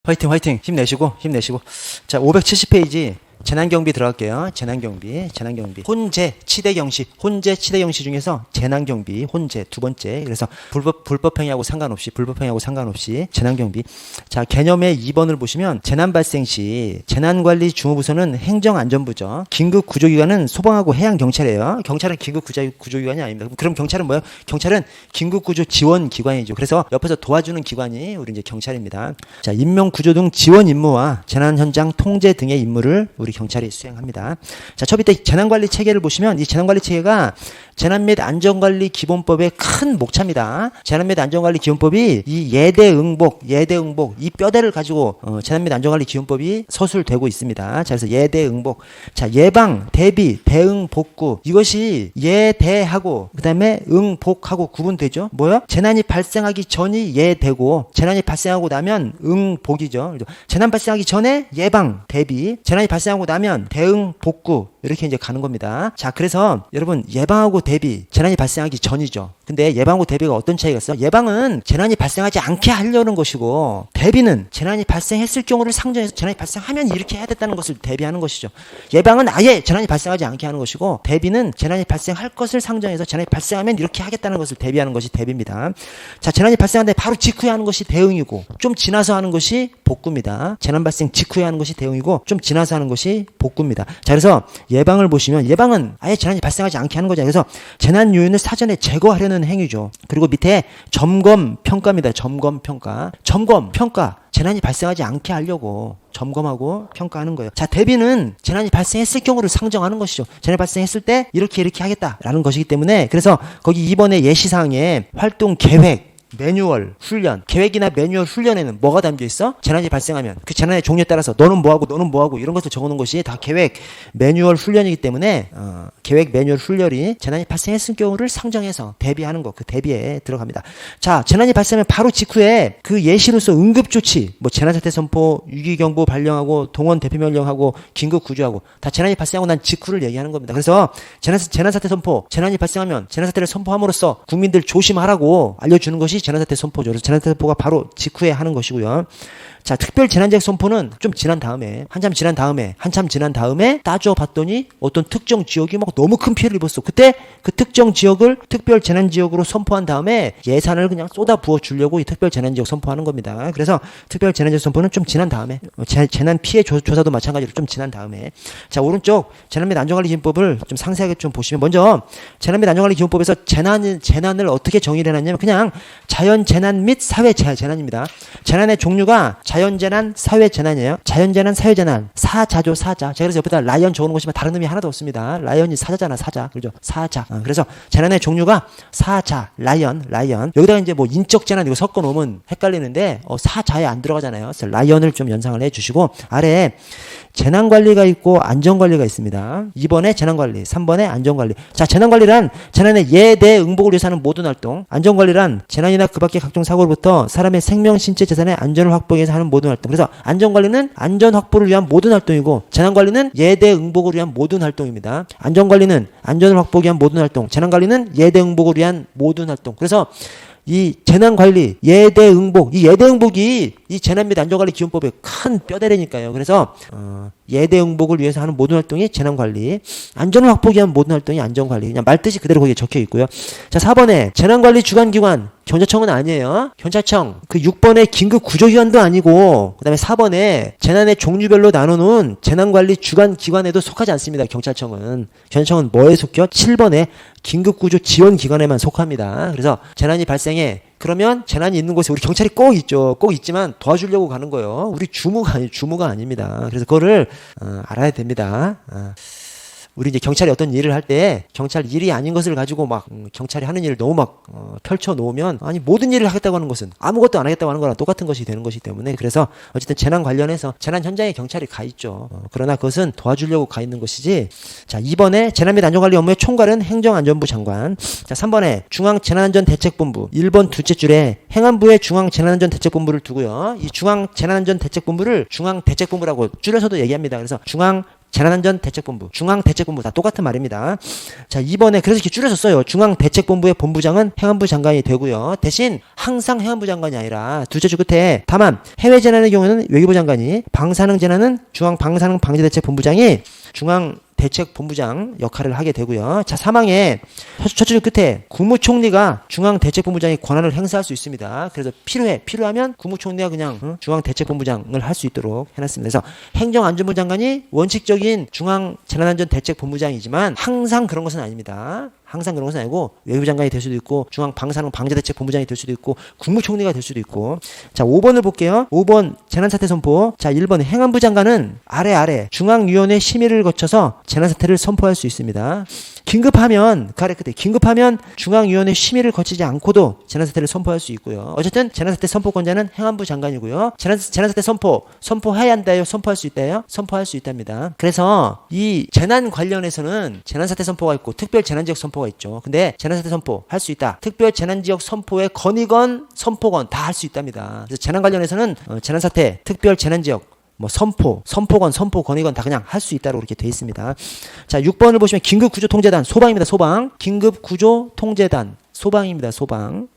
화이팅 화이팅 힘내시고 자 570페이지 재난경비 들어갈게요. 재난경비 혼재 치대경시 중에서 재난경비 혼재 두 번째. 그래서 불법행위하고 상관없이 재난경비. 자 개념의 2번을 보시면 재난발생 시 재난관리중후부서는 행정안전부죠. 긴급구조기관은 소방하고 해양경찰이에요. 경찰은 긴급구조기관이 아닙니다. 그럼 경찰은 뭐예요? 경찰은 긴급구조지원기관이죠. 그래서 옆에서 도와주는 기관이 우리 이제 경찰입니다. 자 인명구조 등 지원 임무와 재난현장 통제 등의 임무를 우리 경찰이 수행합니다. 자, 첫 번째 재난관리 체계를 보시면 이 재난관리 체계가 재난 및 안전관리 기본법의 큰 목차입니다. 재난 및 안전관리 기본법이 이 예대응복 이 뼈대를 가지고 재난 및 안전관리 기본법이 서술되고 있습니다. 자, 그래서 예대응복. 자, 예방, 대비, 대응, 복구. 이것이 예대하고 그다음에 응복하고 구분되죠. 뭐요? 재난이 발생하기 전이 예대고 재난이 발생하고 나면 응복이죠. 재난 발생하기 전에 예방, 대비, 재난이 발생하고 나면 대응, 복구 이렇게 이제 가는 겁니다. 자, 그래서 여러분 예방하고 대비 재난이 발생하기 전이죠. 근데 예방하고 대비가 어떤 차이가 있어? 예방은 재난이 발생하지 않게 하려는 것이고 대비는 재난이 발생했을 경우를 상정해서 재난이 발생하면 이렇게 해야 됐다는 것을 대비하는 것이죠. 예방은 아예 재난이 발생하지 않게 하는 것이고 대비는 재난이 발생할 것을 상정해서 재난이 발생하면 이렇게 하겠다는 것을 대비하는 것이 대비입니다. 자, 재난이 발생하는데 바로 직후에 하는 것이 대응이고 좀 지나서 하는 것이 복구입니다. 재난 발생 직후에 하는 것이 대응이고 좀 지나서 하는 것이 복구입니다. 자, 그래서 예방을 보시면 예방은 아예 재난이 발생하지 않게 하는 거죠. 그래서 재난 요인을 사전에 제거하려는 행위죠. 그리고 밑에 점검 평가입니다. 점검 평가. 재난이 발생하지 않게 하려고 점검하고 평가하는 거예요. 자, 대비는 재난이 발생했을 경우를 상정하는 것이죠. 재난이 발생했을 때 이렇게 하겠다라는 것이기 때문에 그래서 거기 2번의 예시사항에 활동 계획 매뉴얼, 훈련, 계획이나 매뉴얼 훈련에는 뭐가 담겨 있어? 재난이 발생하면 그 재난의 종류에 따라서 너는 뭐하고 이런 것을 적어놓은 것이 다 계획, 매뉴얼 훈련이기 때문에 계획, 매뉴얼 훈련이 재난이 발생했을 경우를 상정해서 대비하는 것, 그 대비에 들어갑니다. 자, 재난이 발생하면 바로 직후에 그 예시로서 응급조치, 뭐 재난사태 선포, 위기경보 발령하고 동원 대피명령하고 긴급구조하고 다 재난이 발생하고 난 직후를 얘기하는 겁니다. 그래서 재난사태 선포, 재난이 발생하면 재난사태를 선포함으로써 국민들 조심하라고 알려주는 것이 재난사태 선포죠. 그래서 재난사태 선포가 바로 직후에 하는 것이고요. 자, 특별 재난지역 선포는 좀 지난 다음에 한참 지난 다음에 따져봤더니 어떤 특정 지역이 막 너무 큰 피해를 입었어. 그때 그 특정 지역을 특별 재난지역으로 선포한 다음에 예산을 그냥 쏟아 부어 주려고 이 특별 재난지역 선포하는 겁니다. 그래서 특별 재난지역 선포는 좀 지난 다음에 재난 피해 조사도 마찬가지로 좀 지난 다음에 자, 오른쪽 재난 및 안전관리 기본법을 좀 상세하게 좀 보시면 먼저 재난 및 안전관리 기본법에서 재난을 어떻게 정의를 해놨냐면 그냥 자연재난 및 사회재난입니다. 재난의 종류가 자연재난, 사회재난이에요. 자연재난, 사회재난. 사자죠, 사자. 제가 그래서 옆에다 라이언 적어놓은 것이면 다른 의미 하나도 없습니다. 라이언이 사자잖아, 사자. 그죠? 사자. 그래서 재난의 종류가 사자, 라이언. 여기다가 이제 뭐 인적 재난 이거 섞어 놓으면 헷갈리는데, 사자에 안 들어가잖아요. 그래서 라이언을 좀 연상을 해 주시고, 아래에 재난관리가 있고 안전관리가 있습니다. 2번에 재난관리, 3번에 안전관리. 자, 재난관리란 재난의 예대 응복을 위해서 하는 모든 활동. 안전관리란 재난이나 그 밖의 각종 사고로부터 사람의 생명, 신체, 재산의 안전을 확보하기 위해서 하는 모든 활동. 그래서 안전관리는 안전 확보를 위한 모든 활동이고 재난관리는 예대 응복을 위한 모든 활동입니다. 안전관리는 안전을 확보하기 위한 모든 활동. 재난관리는 예대 응복을 위한 모든 활동. 그래서 이 재난관리, 예대응복, 이 예대응복이 이 재난 및 안전관리 기본법의 큰 뼈대라니까요. 그래서 예대응복을 위해서 하는 모든 활동이 재난관리, 안전을 확보하기 위한 모든 활동이 안전관리. 그냥 말뜻이 그대로 거기에 적혀 있고요. 자, 4번에 재난관리 주관기관, 경찰청은 아니에요. 경찰청. 그 6번에 긴급구조기관도 아니고 그 다음에 4번에 재난의 종류별로 나눠놓은 재난관리 주관기관에도 속하지 않습니다. 경찰청은 뭐에 속혀? 7번에 긴급구조지원기관에만 속합니다. 그래서 재난이 발생해 그러면 재난이 있는 곳에 우리 경찰이 꼭 있죠. 꼭 있지만 도와주려고 가는 거예요. 우리 주무가 아닙니다. 그래서 그거를 알아야 됩니다. 우리 이제 경찰이 어떤 일을 할 때 경찰 일이 아닌 것을 가지고 막 경찰이 하는 일을 너무 막 펼쳐 놓으면 아니 모든 일을 하겠다고 하는 것은 아무것도 안 하겠다고 하는 거랑 똑같은 것이 되는 것이기 때문에 그래서 어쨌든 재난 관련해서 재난 현장에 경찰이 가 있죠. 그러나 그것은 도와주려고 가 있는 것이지. 자, 2번에 재난 및 안전관리 업무의 총괄은 행정안전부 장관. 자, 3번에 중앙재난안전대책본부 1번 둘째 줄에 행안부에 중앙재난안전대책본부를 두고요. 이 중앙재난안전대책본부를 중앙대책본부라고 줄여서도 얘기합니다. 그래서 중앙 재난안전대책본부, 중앙대책본부 다 똑같은 말입니다. 자, 이번에 그래서 이렇게 줄여줬어요. 중앙대책본부의 본부장은 행안부 장관이 되고요. 대신 항상 행안부 장관이 아니라 두째 줄 끝에 다만 해외 재난의 경우에는 외교부 장관이, 방사능 재난은 중앙방사능방지대책본부장이 중앙대책본부장 역할을 하게 되고요. 자, 3항에 첫 줄 끝에 국무총리가 중앙대책본부장의 권한을 행사할 수 있습니다. 그래서 필요하면 국무총리가 그냥 중앙대책본부장을 할 수 있도록 해놨습니다. 그래서 행정안전부 장관이 원칙적인 중앙재난안전대책본부장이지만 항상 그런 것은 아닙니다. 항상 그런 것은 아니고 외교부 장관이 될 수도 있고 중앙방사능방지대책본부장이 될 수도 있고 국무총리가 될 수도 있고. 자, 5번을 볼게요. 5번 재난사태 선포. 자, 1번 행안부 장관은 아래 중앙위원회 심의를 거쳐서 재난사태를 선포할 수 있습니다. 긴급하면 그 아래 끝에 긴급하면 중앙위원회 심의를 거치지 않고도 재난사태를 선포할 수 있고요. 어쨌든 재난사태 선포권자는 행안부 장관이고요. 재난사태 선포해야 한다요? 선포할 수 있다요? 선포할 수 있답니다. 그래서 이 재난 관련해서는 재난사태 선포가 있고 특별재난지역 선포가 있죠. 근데 재난사태 선포 할 수 있다. 특별재난지역 선포의 건의건, 선포건 다 할 수 있답니다. 그래서 재난 관련해서는 재난사태, 특별재난지역 선포건, 선포건의건 다 그냥 할 수 있다고 이렇게 돼 있습니다. 자, 6번을 보시면 긴급구조통제단, 소방입니다. 소방. 긴급구조통제단. 소방입니다. 소방.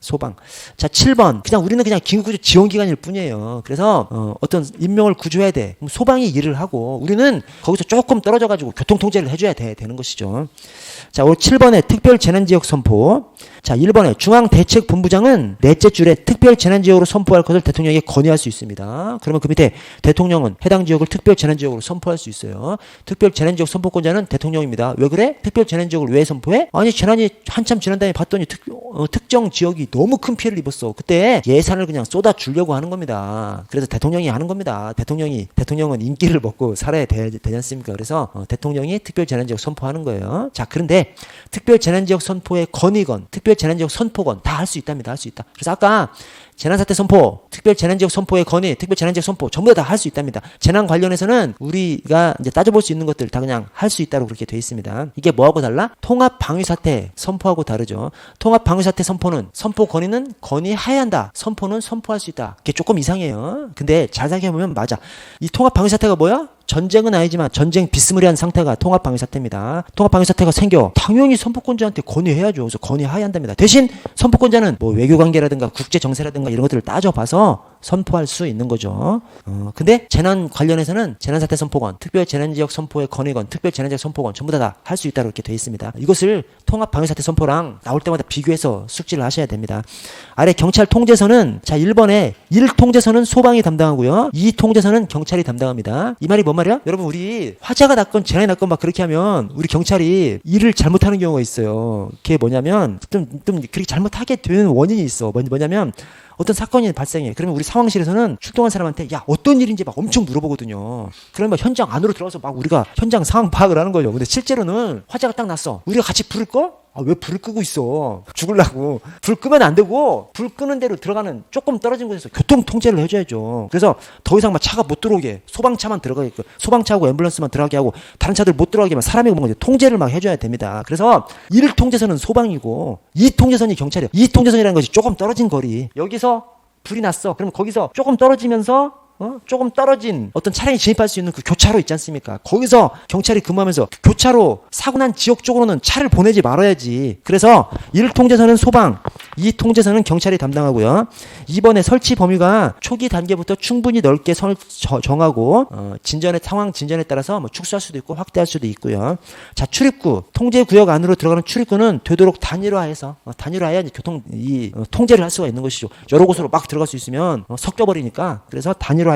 자, 7번. 우리는 그냥 긴급구조 지원기관일 뿐이에요. 그래서, 어떤 인명을 구조해야 돼. 그럼 소방이 일을 하고, 우리는 거기서 조금 떨어져가지고 교통통제를 해줘야 되는 것이죠. 자, 7번에 특별재난지역 선포. 자, 1번에 중앙대책본부장은 넷째 줄에 특별재난지역으로 선포할 것을 대통령에게 건의할 수 있습니다. 그러면 그 밑에 대통령은 해당 지역을 특별재난지역으로 선포할 수 있어요. 특별재난지역 선포권자는 대통령입니다. 왜 그래? 특별재난지역을 왜 선포해? 아니, 재난이 한참 지난 다음에 봤더니 특정 지역이 너무 큰 피해를 입었어. 그때 예산을 그냥 쏟아주려고 하는 겁니다. 그래서 대통령이 하는 겁니다. 대통령은 인기를 먹고 살아야 되지 않습니까? 그래서 대통령이 특별재난지역 선포하는 거예요. 자, 그런데 특별재난지역 선포의 건의건, 특별재난지역 선포건 다 할 수 있답니다. 할 수 있다. 그래서 아까 재난사태 선포, 특별재난지역 선포의 건의, 특별재난지역 선포 전부 다 할 수 있답니다. 재난 관련해서는 우리가 이제 따져볼 수 있는 것들 다 그냥 할 수 있다고 그렇게 돼 있습니다. 이게 뭐하고 달라? 통합방위사태 선포하고 다르죠. 통합방위사태 선포는 선포 건의는 건의해야 한다. 선포는 선포할 수 있다. 이게 조금 이상해요. 근데 잘 생각해보면 맞아. 이 통합방위사태가 뭐야? 전쟁은 아니지만 전쟁 비스무리한 상태가 통합방위사태입니다. 통합방위사태가 생겨 당연히 선포권자한테 건의해야죠. 그래서 건의해야 한답니다. 대신 선포권자는 외교관계라든가 국제정세라든가 이런 것들을 따져봐서 선포할 수 있는 거죠. 근데 재난 관련해서는 재난사태 선포권, 특별재난지역 선포의 건의건, 특별재난지역 선포권 전부 다 할 수 있다고 이렇게 돼 있습니다. 이것을 통합방위사태 선포랑 나올 때마다 비교해서 숙지를 하셔야 됩니다. 아래 경찰 통제서는 자 1번에 1통제서는 소방이 담당하고요. 2통제서는 경찰이 담당합니다. 이 말이 뭔 말이야? 여러분 우리 화재가 났건 재난이 났건 막 그렇게 하면 우리 경찰이 일을 잘못하는 경우가 있어요. 그게 뭐냐면 좀 그렇게 잘못하게 되는 원인이 있어. 뭐냐면 어떤 사건이 발생해. 그러면 우리 상황실에서는 출동한 사람한테 야 어떤 일인지 막 엄청 물어보거든요. 그러면 현장 안으로 들어가서 막 우리가 현장 상황 파악을 하는 거죠. 근데 실제로는 화재가 딱 났어. 우리가 같이 불을 꺼? 왜 불을 끄고 있어? 죽으려고. 불 끄면 안 되고 불 끄는 대로 들어가는 조금 떨어진 곳에서 교통 통제를 해줘야죠. 그래서 더 이상 막 차가 못 들어오게 소방차만 들어가게끔 소방차하고 앰뷸런스만 들어가게 하고 다른 차들 못 들어가게만 사람이 뭔가 통제를 막 해줘야 됩니다. 그래서 1통제선은 소방이고 2통제선이 경찰이에요. 2통제선이라는 것이 조금 떨어진 거리. 여기서 불이 났어. 그러면 거기서 조금 떨어지면서 조금 떨어진 어떤 차량이 진입할 수 있는 그 교차로 있지 않습니까? 거기서 경찰이 근무하면서 교차로 사고 난 지역 쪽으로는 차를 보내지 말아야지. 그래서 1통제선은 소방, 2통제선은 경찰이 담당하고요. 이번에 설치 범위가 초기 단계부터 충분히 넓게 정하고 상황 진전에 따라서 축소할 수도 있고 확대할 수도 있고요. 자, 출입구, 통제구역 안으로 들어가는 출입구는 되도록 단일화해서 단일화해야 통제를 할 수가 있는 것이죠. 여러 곳으로 막 들어갈 수 있으면 섞여버리니까 그래서 단일화해서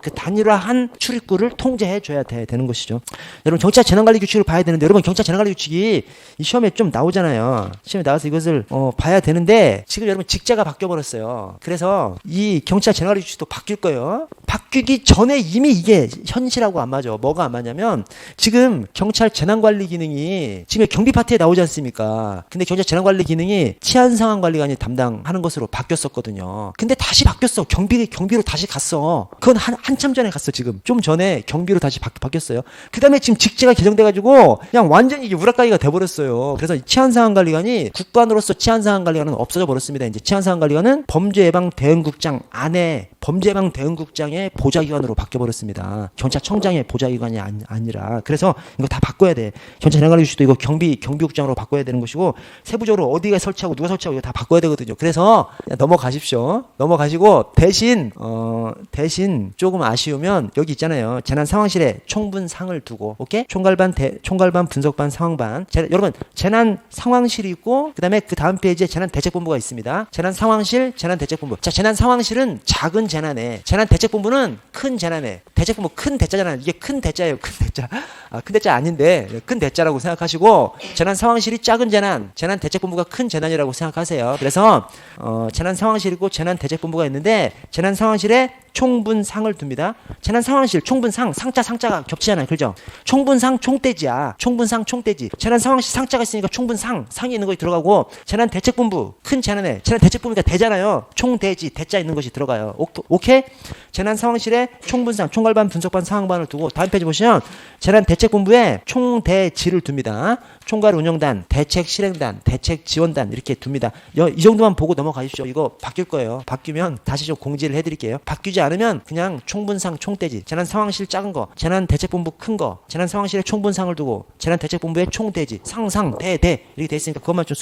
그 단일화한 출입구를 통제해 줘야 되는 것이죠. 여러분 경찰 재난관리 규칙을 봐야 되는데 여러분 경찰 재난관리 규칙이 이 시험에 좀 나오잖아요. 시험에 나와서 이것을 봐야 되는데 지금 여러분 직제가 바뀌어버렸어요. 그래서 이 경찰 재난관리 규칙도 바뀔 거예요. 바뀌기 전에 이미 이게 현실하고 안 맞아. 뭐가 안 맞냐면 지금 경찰 재난관리 기능이 지금 경비 파트에 나오지 않습니까? 근데 경찰 재난관리 기능이 치안상황관리관이 담당하는 것으로 바뀌었었거든요. 근데 다시 바뀌었어. 경비로 다시 갔어. 그건 한참 전에 갔어. 지금 좀 전에 경비로 다시 바뀌었어요. 그 다음에 지금 직제가 개정돼가지고 그냥 완전히 이게 우라카이가 돼버렸어요. 그래서 치안상황관리관이 국관으로서 치안상황관리관은 없어져 버렸습니다. 이제 치안상황관리관은 범죄예방대응국장 안에 범죄예방대응국장의 보좌기관으로 바뀌어버렸습니다. 경찰청장의 보좌기관이 아니라. 그래서 이거 다 바꿔야 돼. 경찰 재난관리주치도 이거 경비국장으로 바꿔야 되는 것이고, 세부적으로 어디가 설치하고 누가 설치하고 이거 다 바꿔야 되거든요. 그래서 넘어가십시오. 넘어가시고 대신 조금 아쉬우면 여기 있잖아요. 재난상황실에 총분상을 두고, 오케이? 총괄반, 분석반, 상황반. 여러분, 재난상황실이 있고, 그 다음에 그 다음 페이지에 재난대책본부가 있습니다. 재난상황실, 재난대책본부. 자, 재난상황실은 작은 재난에, 재난대책본부는 큰 재난에, 대책본부 큰 대자잖아요. 이게 큰 대자예요. 큰 대자. 큰 대자 아닌데, 큰 대자라고 생각하시고, 재난상황실이 작은 재난, 재난대책본부가 큰 재난이라고 생각하세요. 그래서, 재난상황실이고 재난대책본부가 있는데, 재난상황실에 총분상을 둡니다. 재난상황실, 총분상, 상자가 겹치잖아요. 그죠? 총분상, 총대지야. 총분상, 총대지. 재난상황실 상자가 있으니까 총분상, 상이 있는 것이 들어가고, 재난대책본부, 큰 재난에, 재난대책본부가 대잖아요. 총대지, 대자 있는 것이 들어가요. 오케이? 재난상황실에 총분상, 총괄반, 분석반, 상황반을 두고, 다음 페이지 보시면, 재난대책본부에 총대지를 둡니다. 총괄운영단, 대책실행단, 대책지원단 이렇게 둡니다. 이 정도만 보고 넘어가십시오. 이거 바뀔 거예요. 바뀌면 다시 좀 공지를 해드릴게요. 바뀌지 않으면 그냥 총분상, 총대지, 재난상황실 작은 거, 재난대책본부 큰 거, 재난상황실에 총분상을 두고, 재난대책본부에 총대지, 상상, 대 이렇게 돼 있으니까 그것만 좀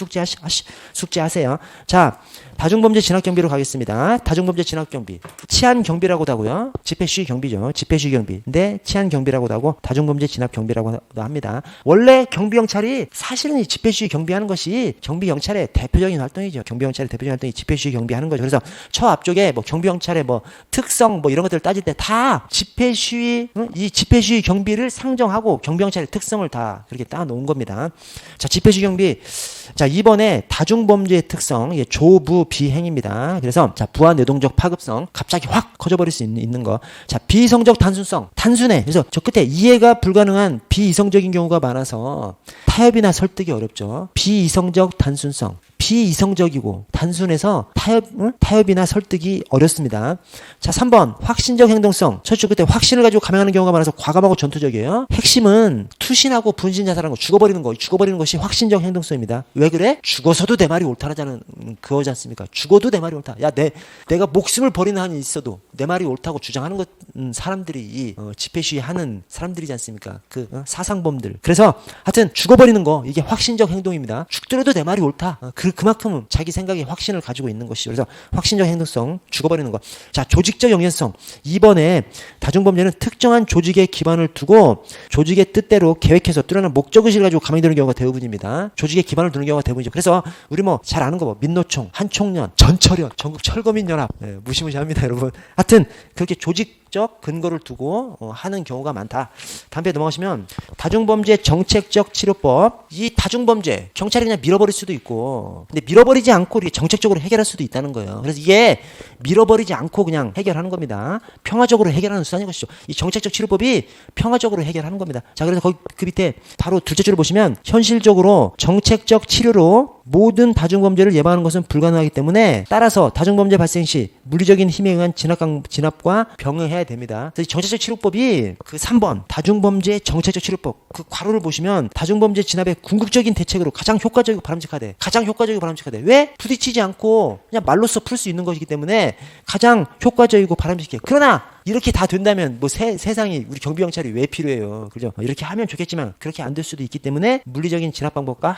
숙지하세요. 자, 다중범죄 진압경비로 가겠습니다. 다중범죄 진압경비. 치안경비라고도 하고요. 집회시위 경비죠. 집회시위 경비. 근데 치안경비라고도 하고 다중범죄 진압경비라고 합니다. 원래 경비경찰이 사실은 이 집회시위 경비하는 것이 경비경찰의 대표적인 활동이죠. 경비경찰의 대표적인 활동이 집회시위 경비하는 거죠. 그래서 처 앞쪽에 뭐 경비경찰의 뭐 특성 뭐 이런 것들을 따질 때 다 집회시위, 이 집회시위 경비를 상정하고 경비경찰의 특성을 다 그렇게 따놓은 겁니다. 자, 집회시위 경비. 자, 이번에 다중범죄의 특성, 이게 조부 비행입니다. 그래서 자, 부하 내동적 파급성, 갑자기 확 커져버릴 수 있는 거. 자, 비이성적 단순성, 단순해. 그래서 저 끝에 이해가 불가능한 비이성적인 경우가 많아서 타협이나 설득이 어렵죠. 비이성적 단순성. 비이성적이고 단순해서 타협이나 설득이 어렵습니다. 자, 3번 확신적 행동성. 저쪽 그때 확신을 가지고 감행하는 경우가 많아서 과감하고 전투적이에요. 핵심은 투신하고 분신 자살하는 거, 죽어버리는 것이 확신적 행동성입니다. 왜 그래? 죽어서도 내 말이 옳다라는 그거지 않습니까? 죽어도 내 말이 옳다. 야, 내가 목숨을 버리는 한이 있어도 내 말이 옳다고 주장하는 것 사람들이 집회 시위하는 사람들이지 않습니까? 사상범들. 그래서 하여튼 죽어버리는 거 이게 확신적 행동입니다. 죽더라도 내 말이 옳다. 그만큼 자기 생각에 확신을 가지고 있는 것이죠. 그래서 확신적 행동성, 죽어버리는 것. 자, 조직적 영연성. 이번에 다중범죄는 특정한 조직에 기반을 두고 조직의 뜻대로 계획해서 뚜렷한 목적의식을 가지고 감행되는 경우가 대부분입니다. 조직에 기반을 두는 경우가 대부분이죠. 그래서 우리 뭐 잘 아는 거 민노총, 한총련, 전철연, 전국 철거민연합. 무시무시합니다, 여러분. 하여튼 그렇게 조직적 근거를 두고 하는 경우가 많다. 다음 페이지 넘어가시면 다중범죄 정책적 치료법. 이 다중범죄 경찰이 그냥 밀어버릴 수도 있고, 근데 밀어버리지 않고 이렇게 정책적으로 해결할 수도 있다는 거예요. 그래서 이게 밀어버리지 않고 그냥 해결하는 겁니다. 평화적으로 해결하는 수단인 것이죠. 이 정책적 치료법이 평화적으로 해결하는 겁니다. 자, 그래서 거기 그 밑에 바로 둘째 줄을 보시면 현실적으로 정책적 치료로 모든 다중범죄를 예방하는 것은 불가능하기 때문에 따라서 다중범죄 발생 시 물리적인 힘에 의한 진압과 병행해야 됩니다. 그래서 정책적 치료법이 그 3번 다중범죄 정책적 치료법 그 괄호를 보시면 다중범죄 진압의 궁극적인 대책으로 가장 효과적이고 바람직하대. 왜? 부딪히지 않고 그냥 말로써 풀 수 있는 것이기 때문에 가장 효과적이고 바람직해. 그러나 이렇게 다 된다면 뭐 세상이 우리 경비경찰이 왜 필요해요? 그죠? 이렇게 하면 좋겠지만 그렇게 안 될 수도 있기 때문에 물리적인 진압 방법과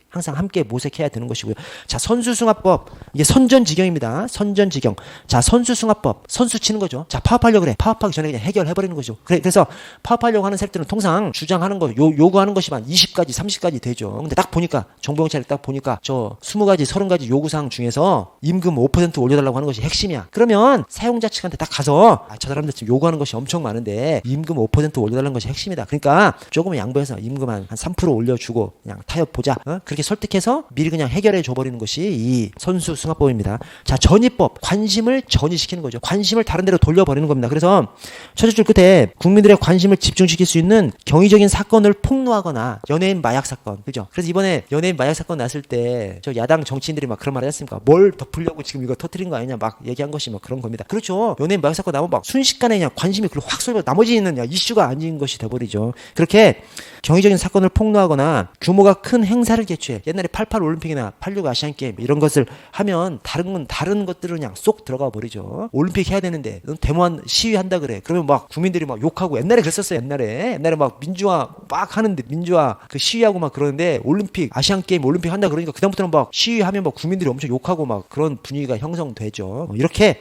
항상 함께 모색해야 되는 것이고요. 자, 선수승합법. 이게 선전지경입니다. 선전지경. 자, 선수승합법. 선수 치는 거죠. 자, 파업하려고 그래. 파업하기 전에 그냥 해결해버리는 거죠. 그래서 파업하려고 하는 세력들은 통상 주장하는 거, 요구하는 것이 한 20가지, 30가지 되죠. 근데 딱 보니까, 정보경찰이 딱 보니까 저 20가지, 30가지 요구사항 중에서 임금 5% 올려달라고 하는 것이 핵심이야. 그러면 사용자 측한테 딱 가서 저 사람들 지금 요구하는 것이 엄청 많은데 임금 5% 올려달라는 것이 핵심이다. 그러니까 조금 양보해서 임금 한 3% 올려주고 그냥 타협 보자. 그렇게 설득해서 미리 그냥 해결해 줘버리는 것이 이 선수승합법입니다. 자, 전이법. 관심을 전이시키는 거죠. 관심을 다른 데로 돌려버리는 겁니다. 그래서 첫째 줄 끝에 국민들의 관심을 집중시킬 수 있는 경이적인 사건을 폭로하거나 연예인 마약 사건. 그죠? 그래서 이번에 연예인 마약 사건 났을 때 저 야당 정치인들이 막 그런 말 하지 않습니까? 뭘 덮으려고 지금 이거 터뜨린 거 아니냐 막 얘기한 것이 막 그런 겁니다. 그렇죠. 연예인 마약 사건 나면 막 순식간에 그냥 관심이 확 쏠려 나머지는 이슈가 아닌 것이 돼버리죠. 그렇게 경이적인 사건을 폭로하거나 규모가 큰 행사를 개최해. 옛날에 88 올림픽이나 86 아시안 게임 이런 것을 하면 다른 것들은 그냥 쏙 들어가 버리죠. 올림픽 해야 되는데 데모한 시위한다 그래. 그러면 막 국민들이 막 욕하고 옛날에 그랬었어요. 옛날에 막 민주화 막 하는데 민주화 그 시위하고 막 그러는데 올림픽 아시안 게임 올림픽 한다 그러니까 그다음부터는 막 시위하면 막 국민들이 엄청 욕하고 막 그런 분위기가 형성되죠. 이렇게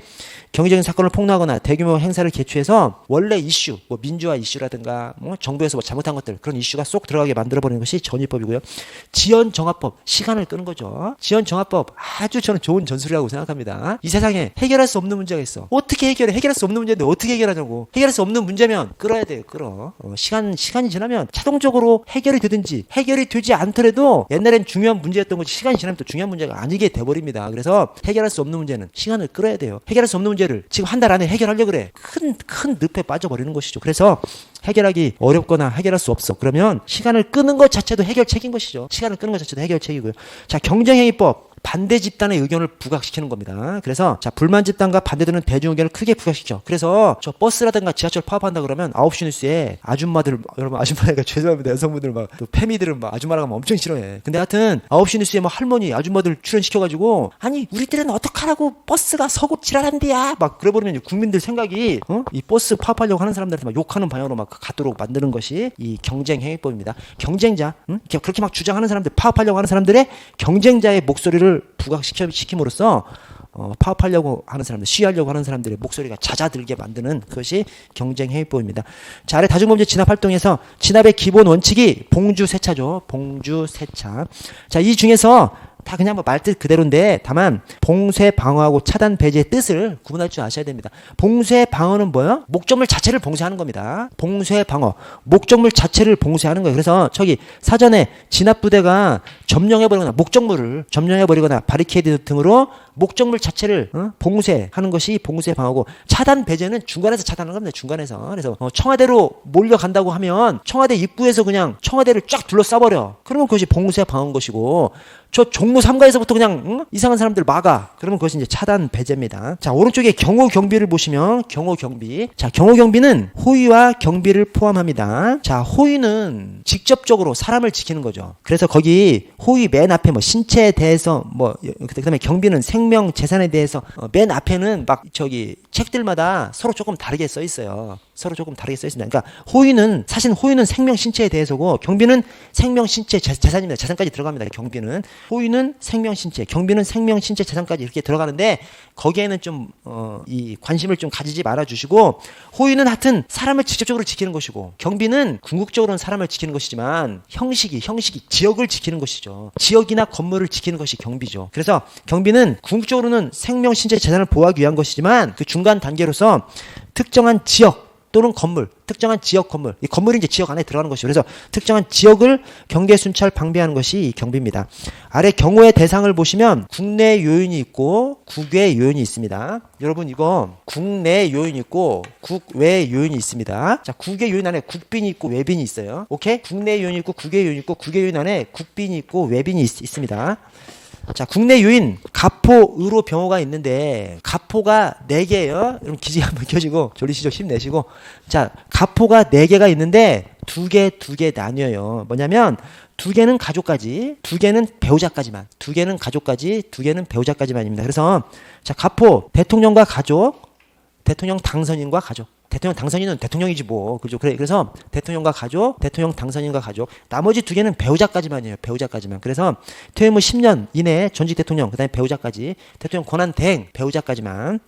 경제적인 사건을 폭로하거나 대규모 행사를 개최해서 원래 이슈, 뭐 민주화 이슈라든가 뭐 정부에서 뭐 잘못한 것들 그런 이슈가 쏙 들어가게 만들어버리는 것이 전입법이고요. 지연정화법, 시간을 끄는 거죠. 지연정화법 아주 저는 좋은 전술이라고 생각합니다. 이 세상에 해결할 수 없는 문제가 있어. 어떻게 해결해? 해결할 수 없는 문제인데 어떻게 해결하냐고. 해결할 수 없는 문제면 끌어야 돼요. 끌어. 시간이 지나면 자동적으로 해결이 되든지 해결이 되지 않더라도 옛날엔 중요한 문제였던 것이 시간이 지나면 또 중요한 문제가 아니게 돼버립니다. 그래서 해결할 수 없는 문제는 시간을 끌어야 돼요. 해결할 수 없는 문제를 지금 한 달 안에 해결하려고 그래. 큰 늪에 빠져버리는 것이죠. 그래서 해결하기 어렵거나 해결할 수 없어. 그러면 시간을 끄는 것 자체도 해결책인 것이죠. 시간을 끄는 것 자체도 해결책이고요. 자, 경쟁행위법. 반대 집단의 의견을 부각시키는 겁니다. 그래서 자 불만 집단과 반대되는 대중 의견을 크게 부각시켜. 그래서 저 버스라든가 지하철 파업한다 그러면 9시 뉴스에 아줌마들 여러분 아줌마가 죄송합니다. 여성분들 막 또 페미들은 막 아줌마라고 하면 엄청 싫어해. 근데 하여튼 9시 뉴스에 막 할머니 아줌마들 출연시켜가지고 아니 우리들은 어떡하라고 버스가 서고 지랄한대야 막 그래버리면 국민들 생각이 이 버스 파업하려고 하는 사람들한테 막 욕하는 방향으로 막 가도록 만드는 것이 이 경쟁행위법입니다. 경쟁자 그렇게 막 주장하는 사람들 파업하려고 하는 사람들의 경쟁자의 목소리를 부각시킴으로써 파업하려고 하는 사람들, 시위하려고 하는 사람들의 목소리가 잦아들게 만드는 그것이 경쟁행위법입니다. 자, 아래 다중범죄 진압활동에서 진압의 기본 원칙이 봉주세차죠. 봉주세차. 자, 이 중에서 다 그냥 뭐 말뜻 그대로인데 다만 봉쇄 방어하고 차단 배제의 뜻을 구분할 줄 아셔야 됩니다. 봉쇄 방어는 뭐예요? 목적물 자체를 봉쇄하는 겁니다. 봉쇄 방어 목적물 자체를 봉쇄하는 거예요. 그래서 저기 사전에 진압부대가 점령해버리거나 목적물을 점령해버리거나 바리케이드 등으로 목적물 자체를 봉쇄하는 것이 봉쇄 방어고 차단 배제는 중간에서 차단하는 겁니다. 중간에서. 그래서 청와대로 몰려간다고 하면 청와대 입구에서 그냥 청와대를 쫙 둘러싸버려. 그러면 그것이 봉쇄 방어인 것이고 저 종로 3가에서부터 그냥 이상한 사람들 막아. 그러면 그것이 이제 차단 배제입니다. 자, 오른쪽에 경호 경비를 보시면 경호 경비. 자, 경호 경비는 호위와 경비를 포함합니다. 자, 호위는 직접적으로 사람을 지키는 거죠. 그래서 거기 호위 맨 앞에 뭐 신체에 대해서 뭐 그다음에 경비는 생명 재산에 대해서 맨 앞에는 막 저기 책들마다 서로 조금 다르게 써 있어요. 서로 조금 다르게 써 있습니다. 그러니까 호위는 사실 호위는 생명 신체에 대해서고 경비는 생명 신체 재산입니다. 재산까지 들어갑니다. 경비는 호위는 생명 신체, 경비는 생명 신체 재산까지 이렇게 들어가는데 거기에는 좀 이 관심을 좀 가지지 말아 주시고 호위는 하여튼 사람을 직접적으로 지키는 것이고 경비는 궁극적으로는 사람을 지키는 것이지만 형식이 지역을 지키는 것이죠. 지역이나 건물을 지키는 것이 경비죠. 그래서 경비는 궁극적으로는 생명 신체 재산을 보호하기 위한 것이지만 그 중간 단계로서 특정한 지역 또는 건물, 특정한 지역 건물, 이 건물이 이제 지역 안에 들어가는 것이죠. 그래서 특정한 지역을 경계 순찰 방비하는 것이 이 경비입니다. 아래 경호의 대상을 보시면 국내 요인이 있고 국외 요인이 있습니다. 여러분 이거 국내 요인이 있고 국외 요인이 있습니다. 자, 국외 요인 안에 국빈이 있고 외빈이 있어요. 오케이? 국내 요인이 있고 국외 요인이 있고 국외 요인 안에 국빈이 있고 외빈이 있습니다. 자, 국내 요인 가포, 의로, 병호가 있는데 가포가 4개예요. 여러분 기지 한번 켜지고 졸리시죠? 힘내시고. 자, 가포가 4개가 있는데 2개 나뉘어요. 뭐냐면 2개는 가족까지, 2개는 배우자까지만. 2개는 가족까지, 2개는 배우자까지만입니다. 그래서 자, 가포 대통령과 가족, 대통령 당선인과 가족. 대통령 당선인은 대통령이지 뭐. 그죠? 그래서 대통령과 가족, 대통령 당선인과 가족. 나머지 2개는 배우자까지만이에요. 배우자까지만. 그래서 퇴임 후 10년 이내에 전직 대통령, 그다음에 배우자까지, 대통령 권한 대행, 배우자까지만.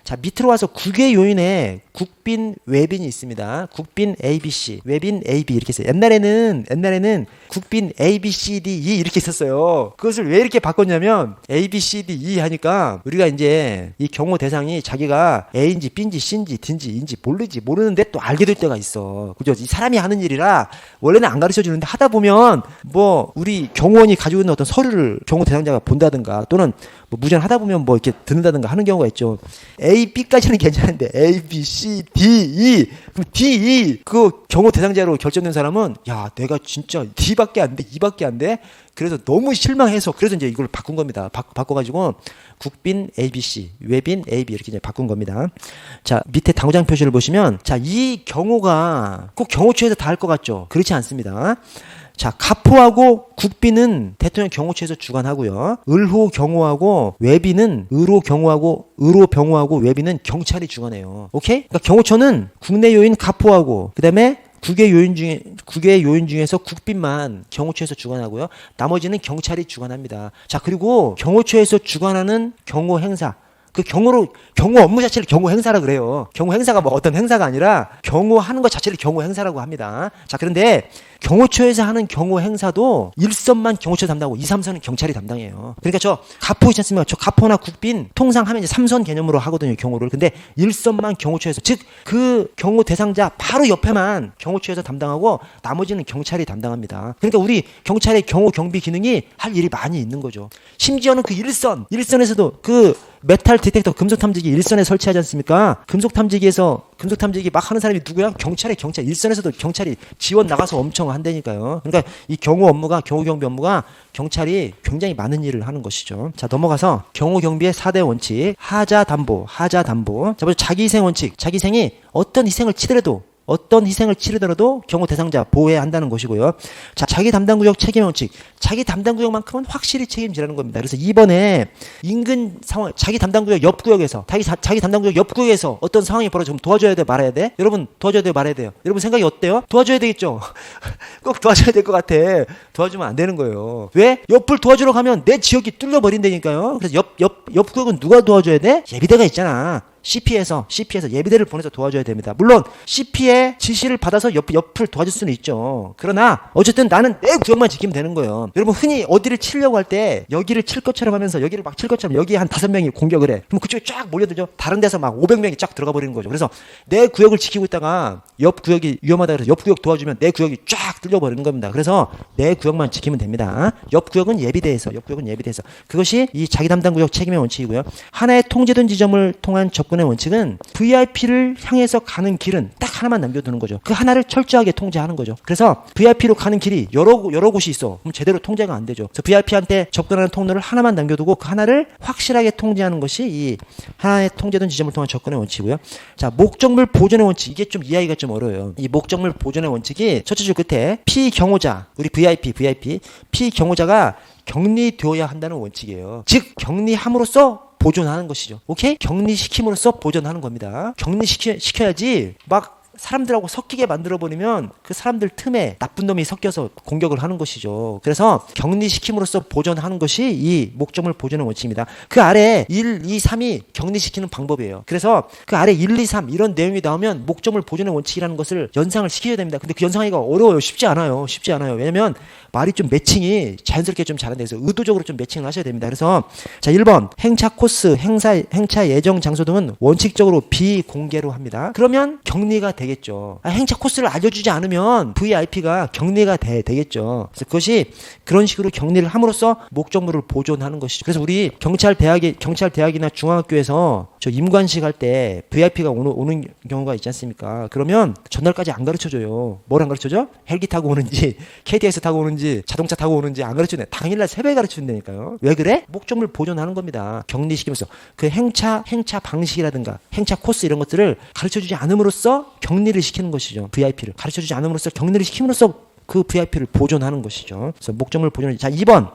자, 밑으로 와서 국외 요인에 국빈, 외빈이 있습니다. 국빈 ABC, 외빈 AB 이렇게 있어요. 옛날에는 국빈 A, B, C, D, E 이렇게 있었어요. 그것을 왜 이렇게 바꿨냐면 A, B, C, D, E 하니까 우리가 이제 이 경호 대상이 자기가 A인지 B인지 C인지 D인지 E인지 모르는데 또 알게 될 때가 있어. 그죠? 이 사람이 하는 일이라 원래는 안 가르쳐 주는데 하다 보면 뭐 우리 경호원이 가지고 있는 어떤 서류를 경호 대상자가 본다든가 또는 뭐 무전하다 보면 뭐 이렇게 듣는다든가 하는 경우가 있죠. A, B까지는 괜찮은데 A, B, C, D, E 그럼 D, E 그 경호 대상자로 결정된 사람은 야 내가 진짜 D밖에 안 돼, E밖에 안 돼. 그래서 너무 실망해서 그래서 이제 이걸 바꾼 겁니다. 바꿔가지고 국빈 ABC, 외빈 AB 이렇게 이제 바꾼 겁니다. 자, 밑에 당구장 표시를 보시면 자, 이 경우가 꼭 경호처에서 다 할 것 같죠? 그렇지 않습니다. 자, 가포하고 국빈은 대통령 경호처에서 주관하고요. 을호 경호하고 외빈은 을호 경호하고 을호 병호하고 외빈은 경찰이 주관해요. 오케이? 그러니까 경호처는 국내 요인 가포하고 그다음에 국외 요인 중에서 국빈만 경호처에서 주관하고요. 나머지는 경찰이 주관합니다. 자, 그리고 경호처에서 주관하는 경호 행사. 그 경호 업무 자체를 경호 행사라 그래요. 경호 행사가 뭐 어떤 행사가 아니라 경호하는 것 자체를 경호 행사라고 합니다. 자, 그런데 경호처에서 하는 경호 행사도 1선만 경호처 담당하고 2, 3선은 경찰이 담당해요. 그러니까 저 가포 있지 않습니까? 저 가포나 국빈 통상 하면 이제 3선 개념으로 하거든요, 경호를. 근데 1선만 경호처에서, 즉 그 경호 대상자 바로 옆에만 경호처에서 담당하고 나머지는 경찰이 담당합니다. 그러니까 우리 경찰의 경호 경비 기능이 할 일이 많이 있는 거죠. 심지어는 그 1선에서도 그 메탈 디텍터 금속 탐지기 1선에 설치하지 않습니까? 금속 탐지기 막 하는 사람이 누구야? 경찰. 일선에서도 경찰이 지원 나가서 엄청 한다니까요. 그러니까 이 경호 경비 업무가 경찰이 굉장히 많은 일을 하는 것이죠. 자, 넘어가서 경호 경비의 4대 원칙. 하자 담보. 자, 먼저 자기 희생 원칙. 자기 희생이 어떤 희생을 치르더라도 경호 대상자 보호해야 한다는 것이고요. 자, 자기 담당 구역 책임 원칙. 자기 담당 구역만큼은 확실히 책임지라는 겁니다. 그래서 이번에 인근 상황, 자기 담당 구역 옆 구역에서 자기 담당 구역 옆 구역에서 어떤 상황이 벌어지면 도와줘야 돼, 말아야 돼? 여러분, 도와줘야 돼, 말아야 돼요? 여러분 생각이 어때요? 도와줘야 되겠죠? 꼭 도와줘야 될 것 같아. 도와주면 안 되는 거예요. 왜? 옆을 도와주러 가면 내 지역이 뚫려버린다니까요. 그래서 옆 구역은 누가 도와줘야 돼? 예비대가 있잖아. CP에서 예비대를 보내서 도와줘야 됩니다. 물론 CP의 지시를 받아서 옆을 도와줄 수는 있죠. 그러나 어쨌든 나는 내 구역만 지키면 되는 거예요. 여러분 흔히 어디를 치려고 할 때 여기를 칠 것처럼 하면서 여기를 막 칠 것처럼 여기에 한 5명이 공격을 해. 그럼 그쪽에 쫙 몰려들죠. 다른 데서 막 500명이 쫙 들어가 버리는 거죠. 그래서 내 구역을 지키고 있다가 옆 구역이 위험하다 그래서 옆 구역 도와주면 내 구역이 쫙 뚫려버리는 겁니다. 그래서 내 구역만 지키면 됩니다. 옆 구역은 예비대에서 그것이 이 자기 담당 구역 책임의 원칙이고요. 하나의 통제된 지점을 통한 접근의 원칙은 VIP를 향해서 가는 길은 딱 하나만 남겨두는 거죠. 그 하나를 철저하게 통제하는 거죠. 그래서 VIP로 가는 길이 여러 곳이 있어. 그럼 제대로 통제가 안 되죠. 그래서 VIP한테 접근하는 통로를 하나만 남겨두고 그 하나를 확실하게 통제하는 것이 이 하나의 통제된 지점을 통한 접근의 원칙이고요. 자, 목적물 보존의 원칙. 이게 좀 이해하기가 좀 어려워요. 이 목적물 보존의 원칙이 첫째 줄 끝에 피경호자, 우리 VIP 피경호자가 격리되어야 한다는 원칙이에요. 즉 격리함으로써 보존하는 것이죠. 오케이? 격리시킴으로써 보존하는 겁니다. 격리시켜야지 막 사람들하고 섞이게 만들어버리면 그 사람들 틈에 나쁜 놈이 섞여서 공격을 하는 것이죠. 그래서 격리시킴으로써 보존하는 것이 이 목적물 보존의 원칙입니다. 그 아래 1, 2, 3이 격리시키는 방법이에요. 그래서 그 아래 1, 2, 3 이런 내용이 나오면 목적물 보존의 원칙이라는 것을 연상을 시켜야 됩니다. 근데 그 연상하기가 어려워요. 쉽지 않아요. 왜냐면 말이 좀 매칭이 자연스럽게 좀 잘안 돼서 의도적으로 좀 매칭을 하셔야 됩니다. 그래서 자, 1번 행차 코스, 행차 예정 장소 등은 원칙적으로 비공개로 합니다. 그러면 격리가 되겠죠. 행차 코스를 알려주지 않으면 VIP가 격리가 되겠죠. 그래서 그것이 그런 식으로 격리를 함으로써 목적물을 보존하는 것이죠. 그래서 우리 경찰 대학이나 중학교에서 저 임관식 할 때 VIP가 오는 경우가 있지 않습니까? 그러면 전날까지 안 가르쳐줘요. 뭘 안 가르쳐줘? 헬기 타고 오는지 KTX 타고 오는지 자동차 타고 오는지 안 가르쳐주네. 당일날 새벽에 가르쳐준다니까요. 왜 그래? 목적물 보존하는 겁니다. 격리시키면서 그 행차 방식이라든가 행차 코스 이런 것들을 가르쳐주지 않음으로써 격리를 시키는 것이죠. VIP를 가르쳐주지 않음으로써 격리를 시킴으로써 그 VIP를 보존하는 것이죠. 그래서 목적물 보존. 자, 2번.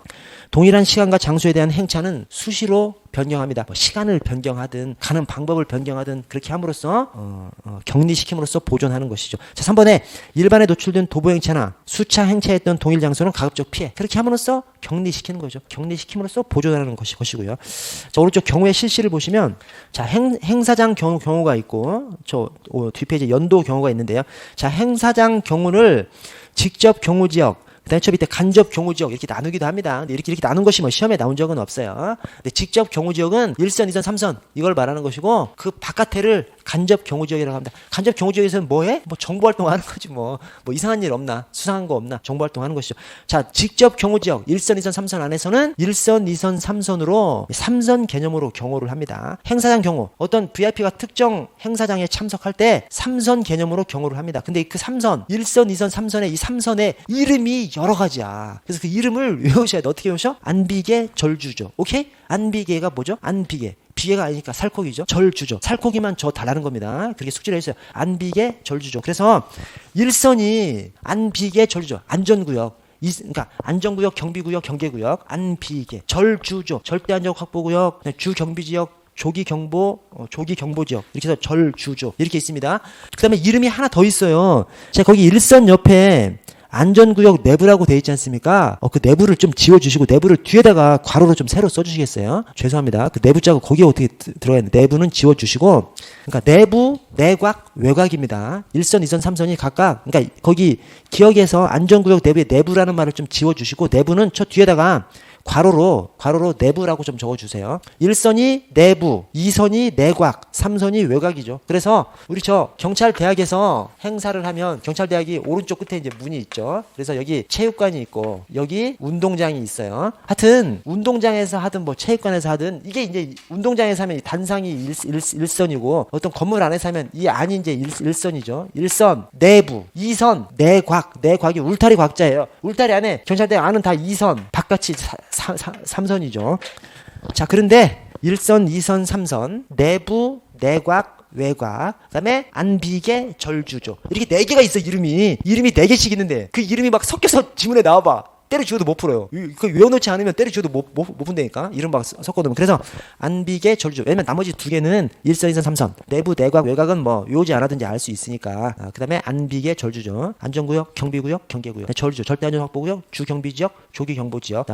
동일한 시간과 장소에 대한 행차는 수시로 변경합니다. 뭐 시간을 변경하든 가는 방법을 변경하든 그렇게 함으로써 격리시킴으로써 보존하는 것이죠. 자, 3번에 일반에 노출된 도보 행차나 수차 행차했던 동일 장소는 가급적 피해. 그렇게 함으로써 격리시키는 거죠. 격리시킴으로써 보존하는 것이고요. 자, 오른쪽 경우의 실시를 보시면 자, 행사장 경우가 있고 저 뒷페이지에 연도 경우가 있는데요. 자, 행사장 경우를 직접 경우 지역 그다음에 저 밑에 간접 경우 지역 이렇게 나누기도 합니다. 근데 이렇게 나눈 것이 뭐 시험에 나온 적은 없어요. 근데 직접 경우 지역은 1선, 2선, 3선 이걸 말하는 것이고 그 바깥에를 간접 경호지역이라고 합니다. 간접 경호지역에서는 뭐해? 뭐 정보활동하는 거지 뭐 이상한 일 없나? 수상한 거 없나? 정보활동하는 것이죠. 자, 직접 경호지역 1선, 2선, 3선 안에서는 1선, 2선, 3선으로 3선 개념으로 경호를 합니다. 행사장 경호, 어떤 VIP가 특정 행사장에 참석할 때 3선 개념으로 경호를 합니다. 근데 그 3선, 1선, 2선, 3선의 이 3선의 이름이 여러 가지야. 그래서 그 이름을 외우셔야 돼. 어떻게 외우셔? 안비계, 절주조. 오케이? 안비계가 뭐죠? 안비계. 비계가 아니니까 살코기죠. 절주조. 살코기만 저 달라는 겁니다. 그렇게 숙지를 해주세요. 안비계, 절주조. 그래서 1선이 안비계, 절주조. 안전구역. 그러니까 안전구역, 경비구역, 경계구역, 안비계, 절주조, 절대안전 확보구역, 주경비지역, 조기경보, 조기경보지역 이렇게 해서 절주조 이렇게 있습니다. 그 다음에 이름이 하나 더 있어요. 자, 거기 일선 옆에 안전구역 내부라고 되어 있지 않습니까? 그 내부를 좀 지워주시고 내부를 뒤에다가 괄호로 좀 새로 써주시겠어요? 죄송합니다. 그 내부 자국 거기에 어떻게 들어가 있는데 내부는 지워주시고 그러니까 내부, 내곽, 외곽입니다. 1선, 2선, 3선이 각각 그러니까 거기 기억에서 안전구역 내부에 내부라는 말을 좀 지워주시고 내부는 저 뒤에다가 괄호로 내부라고 좀 적어주세요. 1선이 내부, 2선이 내곽, 3선이 외곽이죠. 그래서 우리 저 경찰대학에서 행사를 하면 경찰대학이 오른쪽 끝에 이제 문이 있죠. 그래서 여기 체육관이 있고 여기 운동장이 있어요. 하여튼 운동장에서 하든 뭐 체육관에서 하든 이게 이제 운동장에서 하면 단상이 1선이고 어떤 건물 안에서 하면 이 안이 이제 1선이죠. 1선 내부, 2선 내곽이 울타리 곽자예요. 울타리 안에 경찰대학 안은 다 2선, 바깥이 3선이죠. 자, 그런데 1선, 2선, 3선, 내부, 내곽, 외곽, 그 다음에 안비계, 절주조. 이렇게 4개가 있어, 이름이 4개씩 있는데 그 이름이 막 섞여서 지문에 나와봐. 때려 주어도 못 풀어요. 그 외워놓지 않으면 때려 주어도 못 푼다니까. 이름 막 섞어놓으면. 그래서 안비계, 절주. 왜냐면 나머지 2개는 1선, 2선, 3선. 내부, 내곽, 외곽은 뭐 외우지 않아든지 알 수 있으니까. 그 다음에 안비계, 절주죠. 안전구역, 경비구역, 경계구역. 절주, 절대안전 확보구역, 주경비지역, 조기경보지역.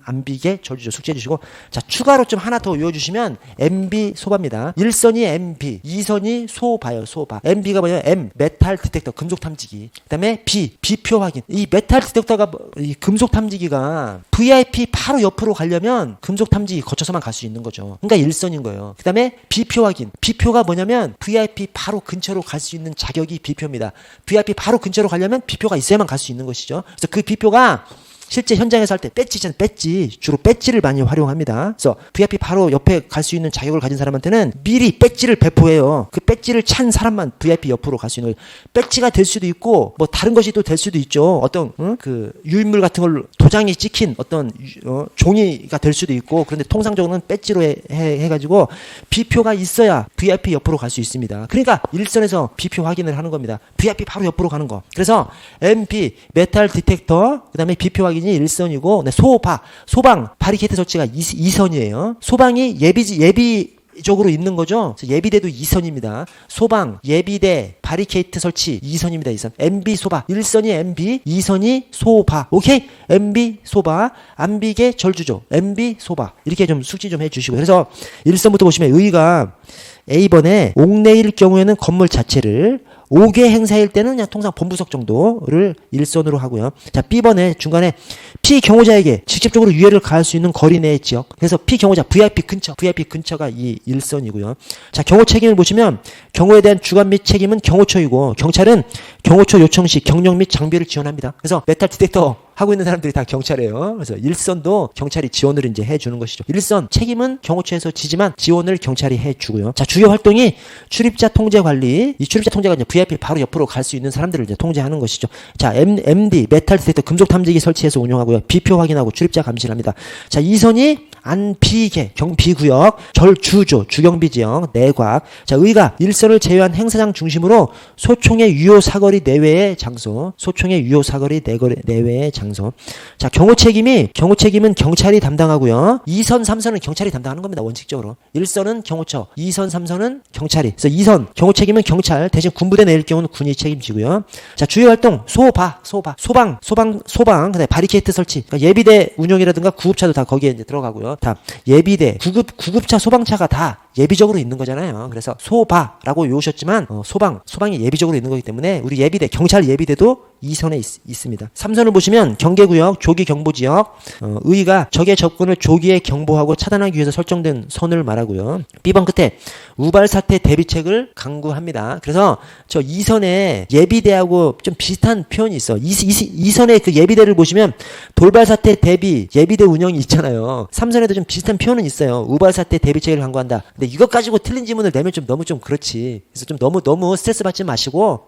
안비계, 절주죠. 숙제해주시고. 자, 추가로 좀 하나 더 외워주시면 MB 소바입니다. 1선이 MB, 2선이 소바요. 소바. MB가 뭐냐면 M, 메탈 디텍터, 금속 탐지기. 그 다음에 B, B표 확인. 이 메탈 디텍터가 이 금속 탐지기가 VIP 바로 옆으로 가려면 금속 탐지기 거쳐서만 갈 수 있는 거죠. 그러니까 1선인 거예요. 그 다음에 B표 확인. B표가 뭐냐면 VIP 바로 근처로 갈 수 있는 자격이 B표입니다. VIP 바로 근처로 가려면 B표가 있어야만 갈 수 있는 것이죠. 그래서 그 B표가 실제 현장에서 할 때 배지 있잖아요. 배지. 주로 배지를 많이 활용합니다. 그래서 VIP 바로 옆에 갈 수 있는 자격을 가진 사람한테는 미리 배지를 배포해요. 그 배지를 찬 사람만 VIP 옆으로 갈 수 있는 거예요. 배지가 될 수도 있고 뭐 다른 것이 또 될 수도 있죠. 어떤 그 유인물 같은 걸 도장이 찍힌 어떤 종이가 될 수도 있고 그런데 통상적으로는 배지로 해가지고 B표가 있어야 VIP 옆으로 갈 수 있습니다. 그러니까 1선에서 B표 확인을 하는 겁니다. VIP 바로 옆으로 가는 거. 그래서 MP 메탈 디텍터 그 다음에 B표 확인 이 1선이고 소방 바리케이트 설치가 2선이에요. 소방이 예비적으로 있는 거죠. 그래서 예비대도 2선입니다. 소방, 예비대, 바리케이트 설치 2선입니다. 2선. MB 소바. 1선이 MB, 2선이 소바. 오케이? MB 소바, 안비계 절주조. MB 소바. 이렇게 좀 숙지 좀 해주시고. 그래서 1선부터 보시면 의의가 A번에 옥내일 경우에는 건물 자체를 5개 행사일 때는 그냥 통상 본부석 정도를 1선으로 하고요. 자, B번에 중간에 피경호자에게 직접적으로 유해를 가할 수 있는 거리 내의 지역. 그래서 피경호자 VIP 근처가 이 1선이고요. 자, 경호 책임을 보시면 경호에 대한 주관 및 책임은 경호처이고 경찰은 경호처 요청 시 경력 및 장비를 지원합니다. 그래서 메탈 디텍터 하고 있는 사람들이 다 경찰이에요. 그래서 1선도 경찰이 지원을 이제 해주는 것이죠. 1선 책임은 경호처에서 지지만 지원을 경찰이 해주고요. 자, 주요 활동이 출입자 통제 관리. 이 출입자 통제가 이제 VIP 바로 옆으로 갈 수 있는 사람들을 이제 통제하는 것이죠. 자, MD 메탈 디텍터 금속 탐지기 설치해서 운영하고요. B표 확인하고 출입자 감시를 합니다. 자, 2선이 안비계 경비구역, 절주조 주경비지역, 내곽. 자, 의가 1선을 제외한 행사장 중심으로 소총의 유효 사거리 내외의 장소, 소총의 유효 사거리 내외의 장소. 자, 경호 책임은 경찰이 담당하고요. 2선, 3선은 경찰이 담당하는 겁니다. 원칙적으로. 1선은 경호처, 2선, 3선은 경찰이. 그래서 2선 경호 책임은 경찰, 대신 군부대 내릴 경우는 군이 책임지고요. 자, 주요 활동 소방, 그다음에 바리케이트 설치. 그러니까 예비대 운영이라든가 구급차도 다 거기에 이제 들어가고요. 다 예비대, 구급차, 소방차가 다 예비적으로 있는 거잖아요. 그래서 소바라고 외우셨지만 소방이 예비적으로 있는 거기 때문에 우리 예비대, 경찰 예비대도 2선에 있습니다. 3선을 보시면 경계구역, 조기 경보지역, 의가 적의 접근을 조기에 경보하고 차단하기 위해서 설정된 선을 말하고요. B번 끝에 우발사태 대비책을 강구합니다. 그래서 저 2선에 예비대하고 좀 비슷한 표현이 있어. 2선의 그 예비대를 보시면 돌발사태 대비 예비대 운영이 있잖아요. 3선에도 좀 비슷한 표현은 있어요. 우발사태 대비책을 강구한다. 근데 이것 가지고 틀린 지문을 내면 좀 너무 좀 그렇지. 그래서 좀 너무 스트레스 받지 마시고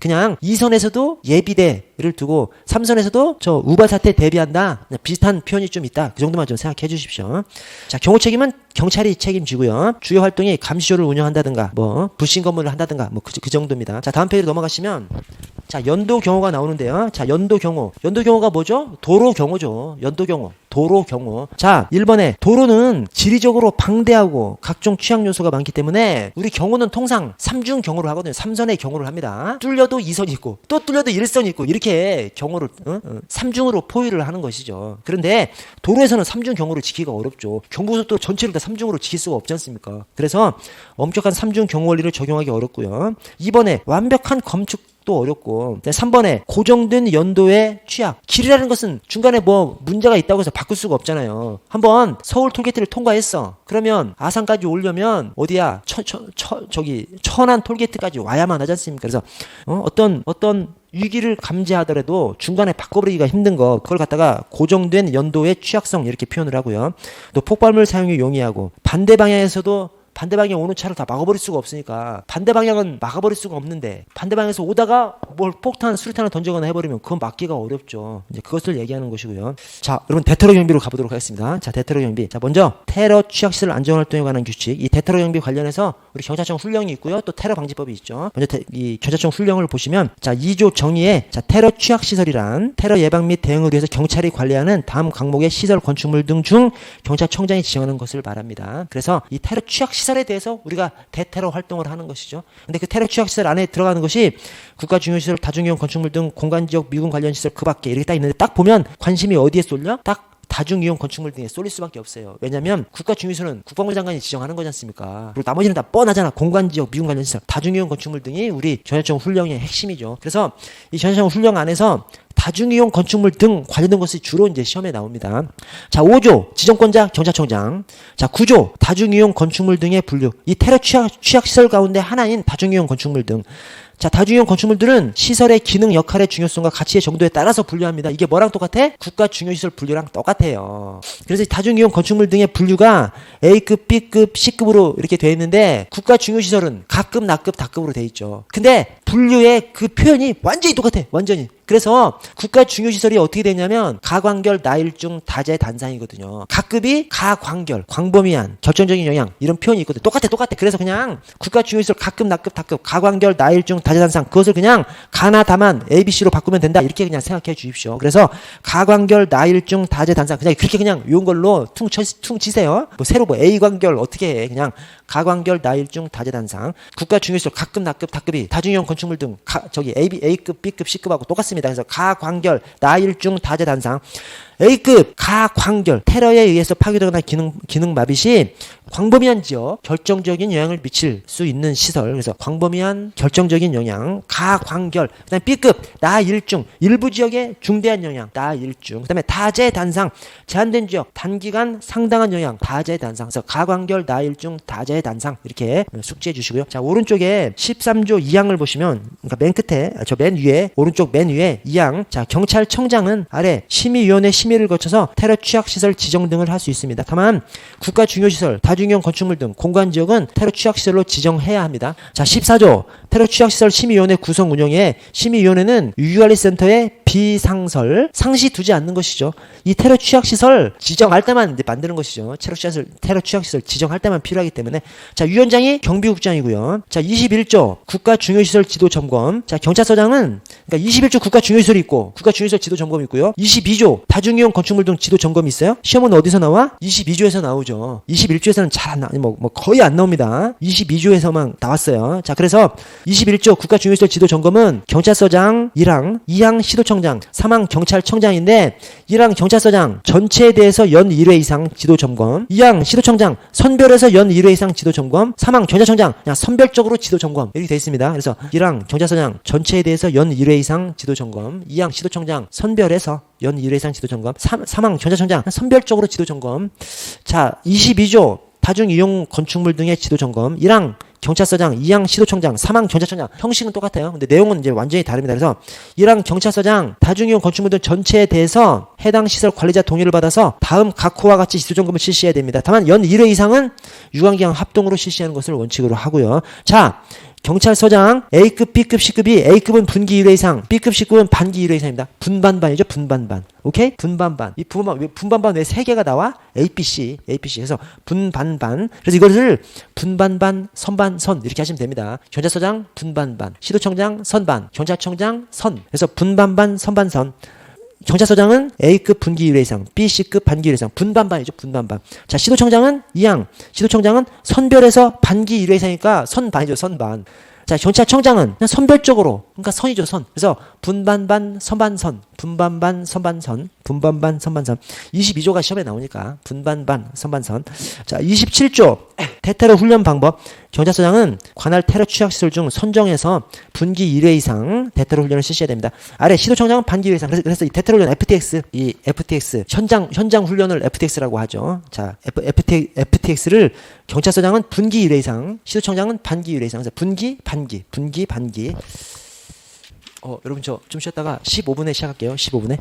그냥 2선에서도 예비대를 두고 3선에서도 저 우발사태 대비한다. 비슷한 표현이 좀 있다. 그 정도만 좀 생각해 주십시오. 자, 경호 책임은 경찰이 책임지고요. 주요 활동이 감시조를 운영한다든가 불신 검문을 한다든가 그 정도입니다. 자, 다음 페이지로 넘어가시면 자, 연도 경호가 나오는데요. 자, 연도 경호가 뭐죠? 도로 경호죠. 연도 경호. 도로 경호. 자, 1번에 도로는 지리적으로 방대하고 각종 취약 요소가 많기 때문에 우리 경호는 통상 3중 경호를 하거든요. 3선의 경호를 합니다. 뚫려도 2선이 있고 또 뚫려도 1선이 있고 이렇게 경호를 3중으로 포위를 하는 것이죠. 그런데 도로에서는 3중 경호를 지키기가 어렵죠. 경부고속도로 전체를 다 3중으로 지킬 수가 없지 않습니까? 그래서 엄격한 3중 경호 원리를 적용하기 어렵고요. 2번에 완벽한 검축 또 어렵고 3번에 고정된 연도의 취약. 길이라는 것은 중간에 문제가 있다고 해서 바꿀 수가 없잖아요. 한번 서울 톨게이트를 통과했어. 그러면 아산까지 오려면 어디야? 저기 천안 톨게이트까지 와야만 하지 않습니까? 그래서 어떤 위기를 감지하더라도 중간에 바꿔버리기가 힘든 거 그걸 갖다가 고정된 연도의 취약성 이렇게 표현을 하고요. 또 폭발물 사용이 용이하고 반대 방향에 오는 차를 다 막아버릴 수가 없으니까 반대 방향은 막아버릴 수가 없는데 반대 방향에서 오다가 수류탄을 던지거나 해버리면 그건 막기가 어렵죠. 이제 그것을 얘기하는 것이고요. 자, 여러분 대테러 경비로 가보도록 하겠습니다. 자, 대테러 경비. 자, 먼저 테러 취약시설 안전활동에 관한 규칙. 이 대테러 경비 관련해서 우리 경찰청 훈령이 있고요. 또 테러 방지법이 있죠. 먼저 이 경찰청 훈령을 보시면 자, 2조 정의에 자, 테러 취약시설이란 테러 예방 및 대응을 위해서 경찰이 관리하는 다음 항목의 시설 건축물 등 중 경찰청장이 지정하는 것을 말합니다. 그래서 이 테러 취약시설에 대해서 우리가 대테러 활동을 하는 것이죠. 근데 그 테러 취약시설 안에 들어가는 것이 국가 중요시설, 다중이용 건축물 등 공간지역 미군 관련 시설 그 밖에 이렇게 딱 있는데 딱 보면 관심이 어디에 쏠려? 딱 다중이용 건축물 등에 쏠릴 수밖에 없어요. 왜냐하면 국가 중요시설은 국방부 장관이 지정하는 거지 않습니까? 그리고 나머지는 다 뻔하잖아. 공간지역, 미군 관련 시설, 다중이용 건축물 등이 우리 전략적 훈령의 핵심이죠. 그래서 이 전략적 훈령 안에서 다중이용 건축물 등 관련된 것이 주로 이제 시험에 나옵니다. 자, 5조 지정권자 경찰청장. 자, 9조 다중이용 건축물 등의 분류. 이 테러 취약시설 가운데 하나인 다중이용 건축물 등. 자, 다중이용 건축물들은 시설의 기능, 역할의 중요성과 가치의 정도에 따라서 분류합니다. 이게 뭐랑 똑같아? 국가 중요시설 분류랑 똑같아요. 그래서 다중이용 건축물 등의 분류가 A급, B급, C급으로 이렇게 되어 있는데 국가 중요시설은 가급, 나급, 다급으로 되어 있죠. 근데 분류의 그 표현이 완전히 똑같아. 완전히. 그래서 국가 중요시설이 어떻게 되냐면 가관결, 나일중, 다재단상이거든요. 각급이 가관결, 광범위한, 결정적인 영향 이런 표현이 있거든. 똑같아. 그래서 그냥 국가 중요시설 가급, 나급, 다급, 가관결, 나일중, 다재단상 그것을 그냥 가나 다만 ABC로 바꾸면 된다 이렇게 그냥 생각해 주십시오. 그래서 가관결, 나일중, 다재단상 그냥 그렇게 그냥 외운 걸로 퉁 치세요. 새로 A관결 어떻게 해? 그냥 가관결, 나일중, 다재단상 국가 중요시설 가급, 나급, 다급이 다중이용 건축물 등 A급, B급, C급하고 똑같습니다. 그래서 가관결, 나일중, 다재단상 A급 가관결 테러에 의해서 파괴되거나 기능 마비시 광범위한 지역 결정적인 영향을 미칠 수 있는 시설. 그래서 광범위한 결정적인 영향 가관결. 그다음에 B급 나일중 일부 지역에 중대한 영향 나일중. 그다음에 다재단상 제한된 지역 단기간 상당한 영향 다재단상. 그래서 가관결 나일중 다재단상 이렇게 숙지해 주시고요. 자, 오른쪽에 13조 2항을 보시면 그러니까 맨 끝에 맨 위에 오른쪽 맨 위에 2항. 자, 경찰청장은 아래 심의위원회 심의를 거쳐서 테러 취약시설 지정 등을 할 수 있습니다. 다만 국가 중요시설, 다중이용 건축물 등 공간지역은 테러 취약시설로 지정해야 합니다. 자, 14조 테러 취약시설 심의위원회 구성 운영에 심의위원회는 유유관리센터의 비상설 상시 두지 않는 것이죠. 이 테러 취약시설 지정할 때만 만드는 것이죠. 테러 취약시설 지정할 때만 필요하기 때문에. 자, 위원장이 경비국장이고요. 자, 21조 국가 중요시설 지도 점검. 자, 경찰서장은 그러니까 21조 국가 중요시설이 있고 국가 중요시설 지도 점검이 있고요. 22조 다중이용 건축물 등 지도 점검이 있어요. 시험은 어디서 나와? 22조에서 나오죠. 21조에서는 잘 안 거의 안 나옵니다. 22조에서만 나왔어요. 자, 그래서 21조 국가 중요시설 지도 점검은 경찰서장 1항, 2항 시도청 시도청장, 사망 경찰청장인데 1항 경찰서장 전체에 대해서 연 1회 이상 지도 점검, 2항 시도청장 선별해서 연 1회 이상 지도 점검, 3항 경찰청장 그냥 선별적으로 지도 점검 이렇게 되어 있습니다. 그래서 1항 경찰서장 전체에 대해서 연 1회 이상 지도 점검, 2항 시도청장 선별해서 연 1회 이상 지도 점검, 3항 경찰청장 선별적으로 지도 점검. 자, 22조 다중이용 건축물 등의 지도 점검, 1항 경찰서장, 2항 시도청장, 3항 경찰청장 형식은 똑같아요. 근데 내용은 이제 완전히 다릅니다. 그래서 1항 경찰서장 다중이용 건축물들 전체에 대해서 해당 시설 관리자 동의를 받아서 다음 각 호와 같이 지도 점검을 실시해야 됩니다. 다만 연 1회 이상은 유관기관 합동으로 실시하는 것을 원칙으로 하고요. 자, 경찰서장 A급, B급, C급이 A급은 분기 1회 이상, B급, C급은 반기 1회 이상입니다. 분반반이죠. 분반반. 오케이? 분반반. 이 분반반 왜 3개가 나와? A, B, C. 그래서 분반반. 그래서 이것을 분반반, 선반, 선 이렇게 하시면 됩니다. 경찰서장 분반반, 시도청장 선반, 경찰청장 선. 그래서 분반반, 선반, 선. 경찰서장은 A급 분기 1회 이상, B, C급 반기 1회 이상, 분반반이죠, 분반반. 자, 시도청장은 2항, 시도청장은 선별해서 반기 1회 이상이니까 선반이죠, 선반. 자, 경찰청장은 그냥 선별적으로, 그러니까 선이죠, 선. 그래서 분반반, 선반선, 분반반, 선반선, 분반반, 선반선. 22조가 시험에 나오니까 분반반, 선반선. 자, 27조 대테러 훈련 방법. 경찰서장은 관할 테러 취약시설 중 선정해서 분기 1회 이상 대테러 훈련을 실시해야 됩니다. 아래 시도청장은 반기 1회 이상. 그래서 이 대테러 훈련 FTX 현장 훈련을 FTX라고 하죠. 자, FTX를 경찰서장은 분기 1회 이상, 시도청장은 반기 1회 이상. 그래서 분기, 반기. 여러분 저 좀 쉬었다가 15분에 시작할게요. 15분에.